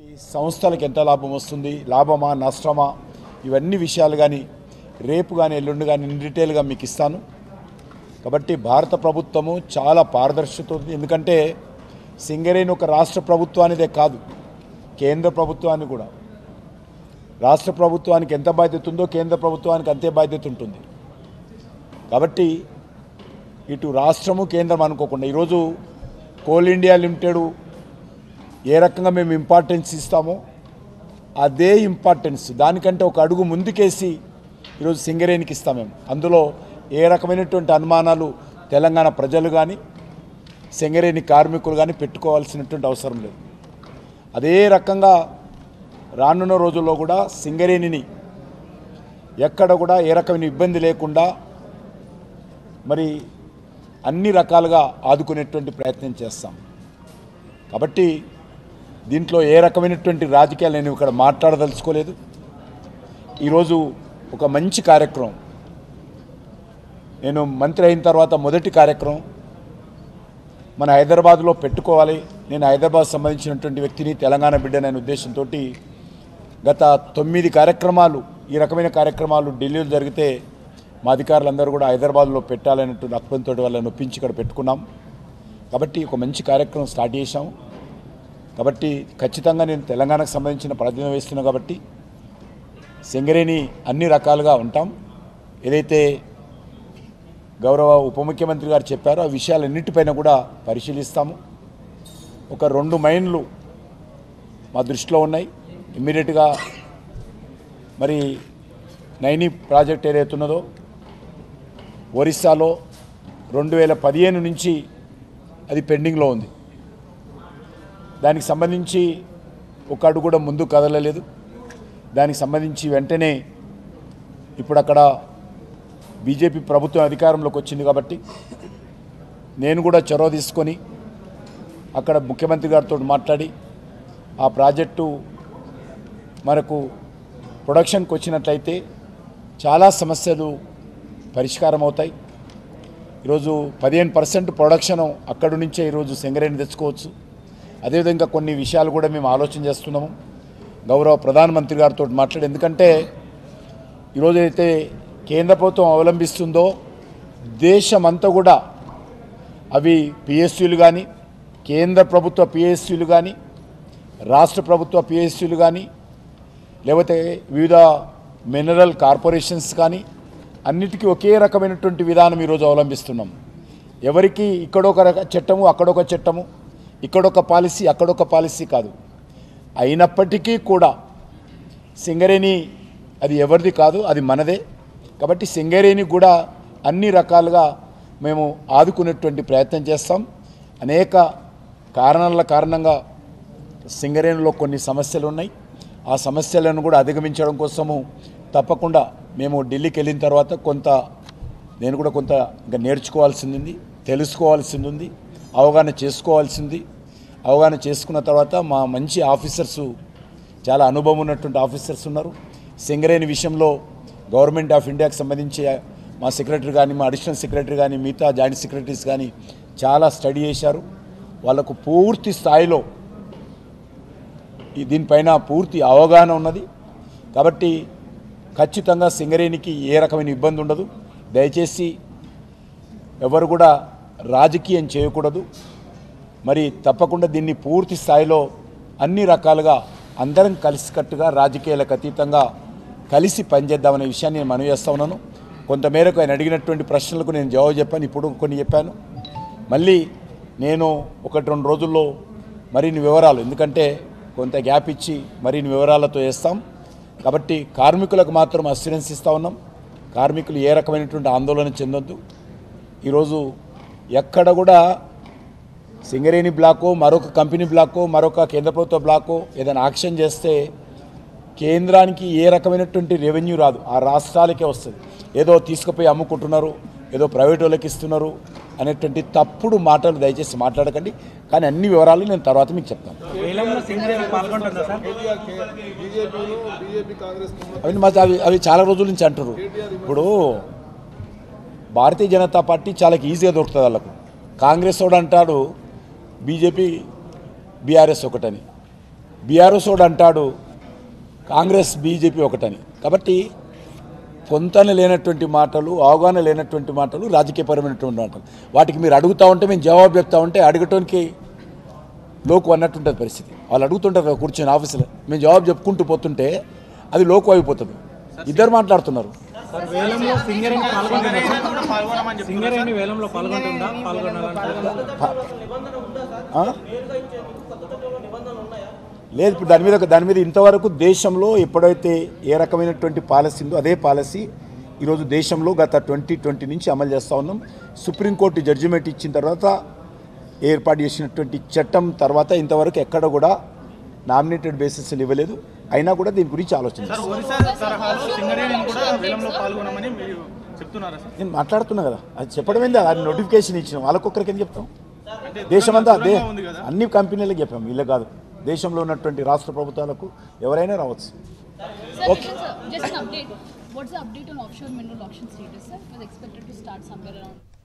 ఈ సంస్థలకు ఎంత లాభం వస్తుంది, లాభమా నష్టమా, ఇవన్నీ విషయాలు కానీ రేపు కానీ ఎల్లుండి కానీ డీటెయిల్గా మీకు ఇస్తాను. కాబట్టి భారత ప్రభుత్వము చాలా పారదర్శకత ఉంది. ఎందుకంటే సింగరేణి ఒక రాష్ట్ర ప్రభుత్వానిదే కాదు, కేంద్ర ప్రభుత్వాన్ని కూడా. రాష్ట్ర ప్రభుత్వానికి ఎంత బాధ్యత ఉందో కేంద్ర ప్రభుత్వానికి అంతే బాధ్యత ఉంటుంది. కాబట్టి ఇటు రాష్ట్రము కేంద్రం అనుకోకుండా ఈరోజు కోల్ ఇండియా లిమిటెడ్ ఏ రకంగా మేము ఇంపార్టెన్స్ ఇస్తామో అదే ఇంపార్టెన్స్ దానికంటే ఒక అడుగు ముందుకేసి ఈరోజు సింగరేణికి ఇస్తాం మేము. అందులో ఏ రకమైనటువంటి అనుమానాలు తెలంగాణ ప్రజలు కానీ సింగరేణి కార్మికులు కానీ పెట్టుకోవాల్సినటువంటి అవసరం లేదు. అదే రకంగా రానున్న రోజుల్లో కూడా సింగరేణిని ఎక్కడ కూడా ఏ రకమైన ఇబ్బంది లేకుండా మరి అన్ని రకాలుగా ఆదుకునేటువంటి ప్రయత్నం చేస్తాం. కాబట్టి దీంట్లో ఏ రకమైనటువంటి రాజకీయాలు నేను ఇక్కడ మాట్లాడదలుచుకోలేదు. ఈరోజు ఒక మంచి కార్యక్రమం, నేను మంత్రి అయిన తర్వాత మొదటి కార్యక్రమం మన హైదరాబాద్లో పెట్టుకోవాలి. నేను హైదరాబాద్ సంబంధించినటువంటి వ్యక్తిని, తెలంగాణ బిడ్డనైన ఉద్దేశంతో గత 9 కార్యక్రమాలు ఈ రకమైన కార్యక్రమాలు ఢిల్లీలో జరిగితే మా అధికారులందరూ కూడా హైదరాబాద్లో పెట్టాలనేటువంటి అక్బంతో వాళ్ళని ఒప్పించి ఇక్కడ పెట్టుకున్నాం. కాబట్టి ఒక మంచి కార్యక్రమం స్టార్ట్ చేశాం. కాబట్టి ఖచ్చితంగా నేను తెలంగాణకు సంబంధించిన ప్రాతినిధ్యం వేస్తున్నాను. కాబట్టి సింగరేణి అన్ని రకాలుగా ఉంటాం. ఏదైతే గౌరవ ఉప ముఖ్యమంత్రి గారు చెప్పారో ఆ విషయాలన్నిటిపైన కూడా పరిశీలిస్తాము. ఒక 2 మైన్లు మా దృష్టిలో ఉన్నాయి. ఇమ్మీడియట్గా మరి నైని ప్రాజెక్ట్ ఏదైతే ఉన్నదో ఒరిస్సాలో 2015 నుంచి అది పెండింగ్లో ఉంది. దానికి సంబంధించి ఒక అడుగు కూడా ముందు కదలలేదు. దానికి సంబంధించి వెంటనే ఇప్పుడు అక్కడ బీజేపీ ప్రభుత్వం అధికారంలోకి వచ్చింది. కాబట్టి నేను కూడా చొరవ తీసుకొని అక్కడ ముఖ్యమంత్రి గారితో మాట్లాడి ఆ ప్రాజెక్టు మనకు ప్రొడక్షన్కి వచ్చినట్లయితే చాలా సమస్యలు పరిష్కారం అవుతాయి. ఈరోజు 15% ప్రొడక్షన్ అక్కడి నుంచే ఈరోజు సింగరేణి తెచ్చుకోవచ్చు. అదేవిధంగా కొన్ని విషయాలు కూడా మేము ఆలోచన చేస్తున్నాము. గౌరవ ప్రధానమంత్రి గారితో మాట్లాడి, ఎందుకంటే ఈరోజు అయితే కేంద్ర ప్రభుత్వం అవలంబిస్తుందో దేశమంతా కూడా అవి పిఎస్యులు కానీ, కేంద్ర ప్రభుత్వ పిఎస్యులు కానీ, రాష్ట్ర ప్రభుత్వ పిఎస్యులు కానీ, లేకపోతే వివిధ మినరల్ కార్పొరేషన్స్ కానీ అన్నిటికీ ఒకే రకమైనటువంటి విధానం ఈరోజు అవలంబిస్తున్నాం. ఎవరికి ఇక్కడొక చట్టము అక్కడొక చట్టము, ఇక్కడొక పాలసీ అక్కడొక పాలసీ కాదు. అయినప్పటికీ కూడా సింగరేణి అది ఎవరిది కాదు, అది మనదే. కాబట్టి సింగరేణి కూడా అన్ని రకాలుగా మేము ఆదుకునేటువంటి ప్రయత్నం చేస్తాం. అనేక కారణంగా సింగరేణిలో కొన్ని సమస్యలు ఉన్నాయి. ఆ సమస్యలను కూడా అధిగమించడం కోసము తప్పకుండా మేము ఢిల్లీకి వెళ్ళిన తర్వాత నేను కూడా కొంత ఇంకా నేర్చుకోవాల్సింది, తెలుసుకోవాల్సింది ఉంది, అవగాహన చేసుకోవాల్సింది. అవగాహన చేసుకున్న తర్వాత మా మంచి ఆఫీసర్సు, చాలా అనుభవం ఉన్నటువంటి ఆఫీసర్స్ ఉన్నారు. సింగరేణి విషయంలో గవర్నమెంట్ ఆఫ్ ఇండియాకి సంబంధించి మా సెక్రటరీ కానీ, మా అడిషనల్ సెక్రటరీ కానీ, మిగతా జాయింట్ సెక్రటరీస్ కానీ చాలా స్టడీ చేశారు. వాళ్ళకు పూర్తి స్థాయిలో దీనిపైన పూర్తి అవగాహన ఉన్నది. కాబట్టి ఖచ్చితంగా సింగరేణికి ఏ రకమైన ఇబ్బంది ఉండదు. దయచేసి ఎవరు కూడా రాజకీయం చేయకూడదు. మరి తప్పకుండా దీన్ని పూర్తి స్థాయిలో అన్ని రకాలుగా అందరం కలిసికట్టుగా రాజకీయాలకు అతీతంగా కలిసి పనిచేద్దామనే విషయాన్ని నేను మనవి చేస్తా ఉన్నాను. కొంతమేరకు ఆయన అడిగినటువంటి ప్రశ్నలకు నేను జవాబు చెప్పాను, ఇప్పుడు కొన్ని చెప్పాను. మళ్ళీ నేను 1-2 రోజుల్లో మరిన్ని వివరాలు, ఎందుకంటే కొంత గ్యాప్ ఇచ్చి మరిన్ని వివరాలతో వేస్తాం. కాబట్టి కార్మికులకు మాత్రం అస్యూరెన్స్ ఇస్తూ ఉన్నాం. కార్మికులు ఏ రకమైనటువంటి ఆందోళన చెందొద్దు. ఈరోజు ఎక్కడ కూడా సింగరేణి బ్లాకో, మరొక కంపెనీ బ్లాకో, మరొక కేంద్ర ప్రభుత్వ బ్లాకో ఏదైనా యాక్షన్ చేస్తే కేంద్రానికి ఏ రకమైనటువంటి రెవెన్యూ రాదు, ఆ రాష్ట్రాలకే వస్తుంది. ఏదో తీసుకుపోయి అమ్ముకుంటున్నారు, ఏదో ప్రైవేట్ వాళ్ళకి ఇస్తున్నారు అనేటువంటి తప్పుడు మాటలు దయచేసి మాట్లాడకండి. కానీ అన్ని వివరాలు నేను తర్వాత మీకు చెప్తాను. అవి చాలా రోజుల నుంచి అంటారు. ఇప్పుడు భారతీయ జనతా పార్టీ చాలా ఈజీగా దొరుకుతుంది వాళ్ళకు. కాంగ్రెస్ వాడు అంటాడు బీజేపీ బీఆర్ఎస్ ఒకటని. బీఆర్ఎస్ వాడు అంటాడు కాంగ్రెస్ బీజేపీ ఒకటని. కాబట్టి పొంతన లేనటువంటి మాటలు, అవగాహన లేనటువంటి మాటలు, రాజకీయపరమైనటువంటి మాటలు, వాటికి మీరు అడుగుతూ ఉంటే మేము జవాబు చెప్తా ఉంటే అడగటానికి లోకు అన్నట్టుంటుంది పరిస్థితి. వాళ్ళు అడుగుతుంటారు కూర్చొని ఆఫీసులో, మేము జవాబు చెప్పుకుంటూ పోతుంటే అది లోకు అయిపోతుంది. ఇద్దరు మాట్లాడుతున్నారు. లేదు, ఇప్పుడు దాని మీద ఇంతవరకు దేశంలో ఎప్పుడైతే ఏ రకమైనటువంటి పాలసీ ఉందో అదే పాలసీ ఈరోజు దేశంలో గత 2020 నుంచి అమలు చేస్తూ ఉన్నాం. సుప్రీంకోర్టు జడ్జిమెంట్ ఇచ్చిన తర్వాత ఏర్పాటు చేసినటువంటి చట్టం తర్వాత ఇంతవరకు ఎక్కడ కూడా నామినేటెడ్ బేసిస్లు ఇవ్వలేదు. అయినా కూడా దీని గురించి ఆలోచించారు. నేను మాట్లాడుతున్నా కదా, అది చెప్పడం ఏంది, అది నోటిఫికేషన్ ఇచ్చినాం. వాళ్ళకొక్కరికి ఏం చెప్తాం? దేశమంతా అన్ని కంపెనీలకు చెప్పాము, వీళ్ళే కాదు, దేశంలో ఉన్నటువంటి రాష్ట్ర ప్రభుత్వాలకు ఎవరైనా రావచ్చు. Just an update. What's the update on offshore mineral auction status, sir? It was expected to start somewhere around